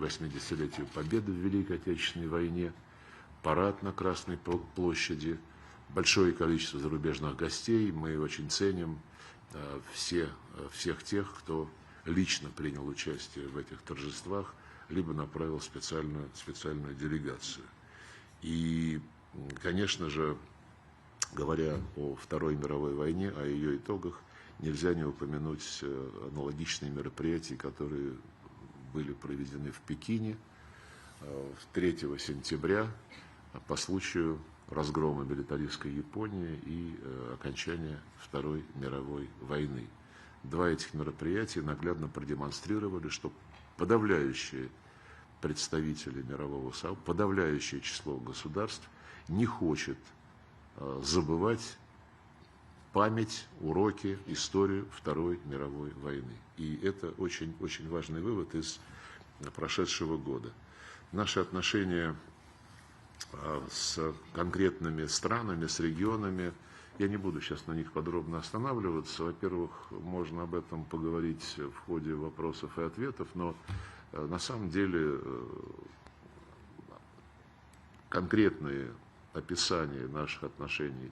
80-летию Победы в Великой Отечественной войне, парад на Красной площади, большое количество зарубежных гостей. Мы очень ценим всех тех, кто лично принял участие в этих торжествах, либо направил специальную делегацию. И, конечно же, говоря о Второй мировой войне, о ее итогах, нельзя не упомянуть аналогичные мероприятия, которые были проведены в Пекине 3 сентября по случаю разгрома милитаристской Японии и окончания Второй мировой войны. Два этих мероприятия наглядно продемонстрировали, что подавляющие представители мирового сообщества, подавляющее число государств не хочет забывать память, уроки, историю Второй мировой войны. И это очень, очень важный вывод из прошедшего года. Наши отношения с конкретными странами, с регионами, я не буду сейчас на них подробно останавливаться. Во-первых, можно об этом поговорить в ходе вопросов и ответов, но на самом деле конкретные описания наших отношений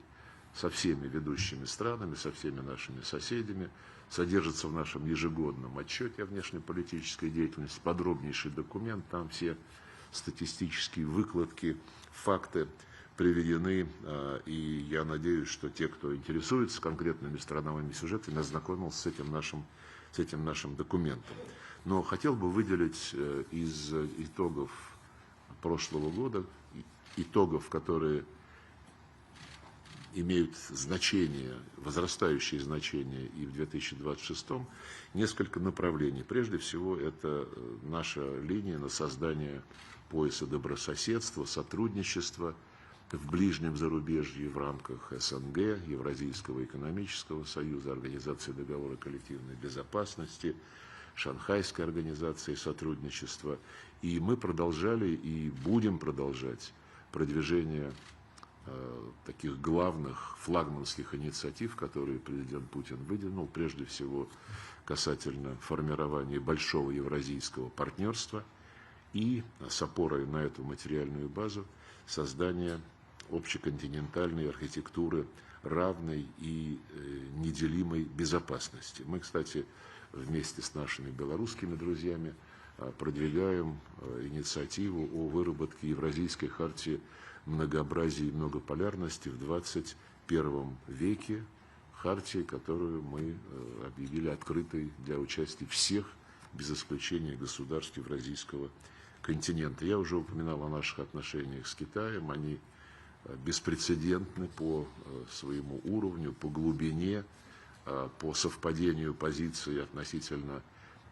со всеми ведущими странами, со всеми нашими соседями содержится в нашем ежегодном отчете о внешнеполитической деятельности, подробнейший документ, там все статистические выкладки, факты приведены, и я надеюсь, что те, кто интересуется конкретными страновыми сюжетами, ознакомился с этим нашим документом. Но хотел бы выделить из итогов прошлого года, итогов, которые имеют значение, возрастающее значение и в 2026, несколько направлений. Прежде всего, это наша линия на создание пояса добрососедства, сотрудничества в ближнем зарубежье в рамках СНГ, Евразийского экономического союза, Организации договора коллективной безопасности, Шанхайской организации сотрудничества. И мы продолжали и будем продолжать продвижение таких главных флагманских инициатив, которые президент Путин выдвинул, прежде всего касательно формирования большого евразийского партнерства и с опорой на эту материальную базу создания общеконтинентальной архитектуры равной и неделимой безопасности. Мы, кстати, вместе с нашими белорусскими друзьями продвигаем инициативу о выработке Евразийской хартии многообразия и многополярности в 21 веке, хартии, которую мы объявили открытой для участия всех, без исключения государств Евразийского континента. Я уже упоминал о наших отношениях с Китаем, они беспрецедентны по своему уровню, по глубине, по совпадению позиций относительно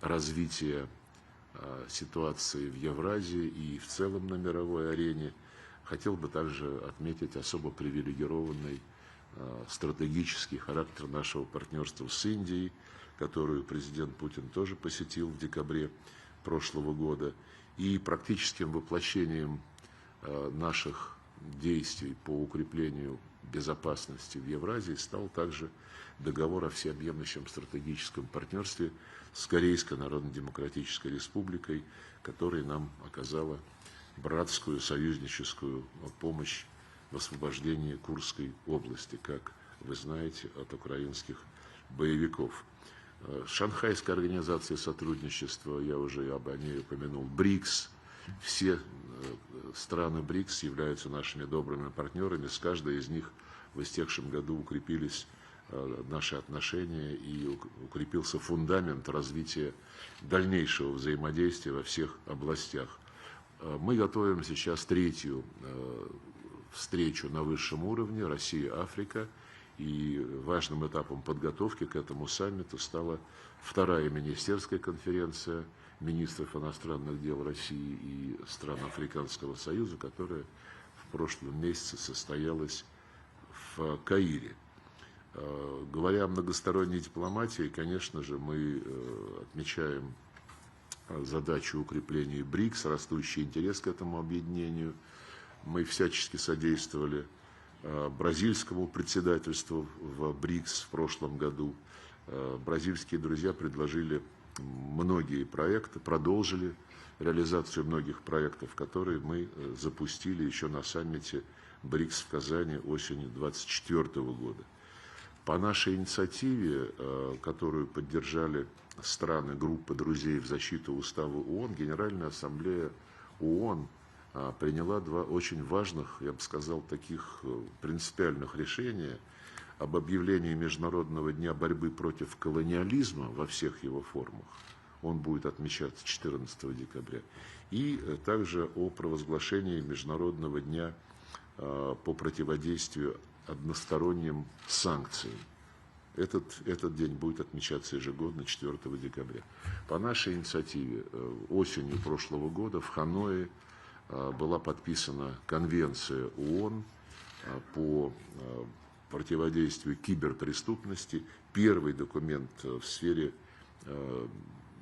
развития ситуации в Евразии и в целом на мировой арене. Хотел бы также отметить особо привилегированный стратегический характер нашего партнерства с Индией, которую президент Путин тоже посетил в декабре прошлого года. И практическим воплощением наших действий по укреплению безопасности в Евразии стал также договор о всеобъемлющем стратегическом партнерстве с Корейской Народно-Демократической Республикой, который нам оказала братскую союзническую помощь в освобождении Курской области, как вы знаете, от украинских боевиков. Шанхайская организация сотрудничества, я уже об ней упомянул, БРИКС. Все страны БРИКС являются нашими добрыми партнерами. С каждой из них в истекшем году укрепились наши отношения и укрепился фундамент развития дальнейшего взаимодействия во всех областях. Мы готовим сейчас третью встречу на высшем уровне Россия-Африка, и важным этапом подготовки к этому саммиту стала вторая министерская конференция министров иностранных дел России и стран Африканского союза, которая в прошлом месяце состоялась в Каире. Говоря о многосторонней дипломатии, конечно же, мы отмечаем задачу укрепления БРИКС, растущий интерес к этому объединению. Мы всячески содействовали бразильскому председательству в БРИКС в прошлом году. Бразильские друзья предложили многие проекты, продолжили реализацию многих проектов, которые мы запустили еще на саммите БРИКС в Казани осенью 2024 года. По нашей инициативе, которую поддержали страны группы друзей в защиту Устава ООН, Генеральная Ассамблея ООН приняла два очень важных, я бы сказал, таких принципиальных решения об объявлении Международного дня борьбы против колониализма во всех его формах. Он будет отмечаться 14 декабря. И также о провозглашении Международного дня по противодействию односторонним санкциям. Этот день будет отмечаться ежегодно 4 декабря. По нашей инициативе осенью прошлого года в Ханое была подписана Конвенция ООН по противодействию киберпреступности. Первый документ в сфере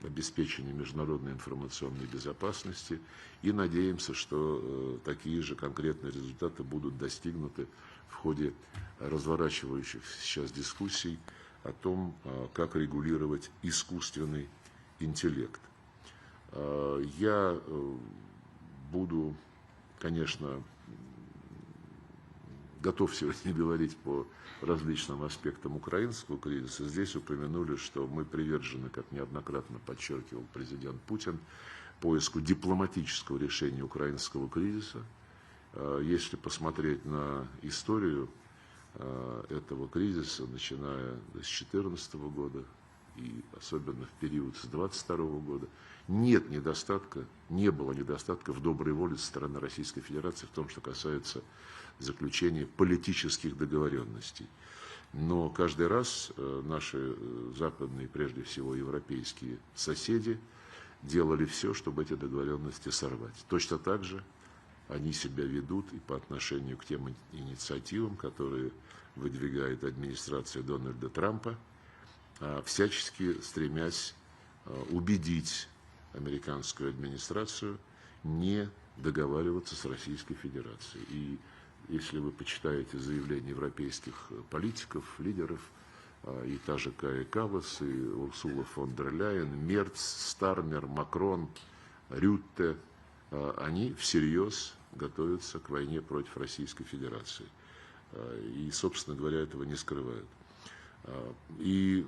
обеспечения международной информационной безопасности. И надеемся, что такие же конкретные результаты будут достигнуты в ходе разворачивающихся сейчас дискуссий о том, как регулировать искусственный интеллект. Я буду, конечно, готов сегодня говорить по различным аспектам украинского кризиса. Здесь упомянули, что мы привержены, как неоднократно подчеркивал президент Путин, поиску дипломатического решения украинского кризиса. Если посмотреть на историю этого кризиса, начиная с 2014 года и особенно в период с 2022 года, не было недостатка в доброй воле со стороны Российской Федерации в том, что касается заключения политических договоренностей. Но каждый раз наши западные, прежде всего европейские соседи, делали все, чтобы эти договоренности сорвать. Точно так же они себя ведут и по отношению к тем инициативам, которые выдвигает администрация Дональда Трампа, всячески стремясь убедить американскую администрацию не договариваться с Российской Федерацией. И если вы почитаете заявления европейских политиков, лидеров, и та же Кая Каллас, и Урсула фон дер Ляйен, Мерц, Стармер, Макрон, Рютте, они всерьез готовятся к войне против Российской Федерации. И, собственно говоря, этого не скрывают. И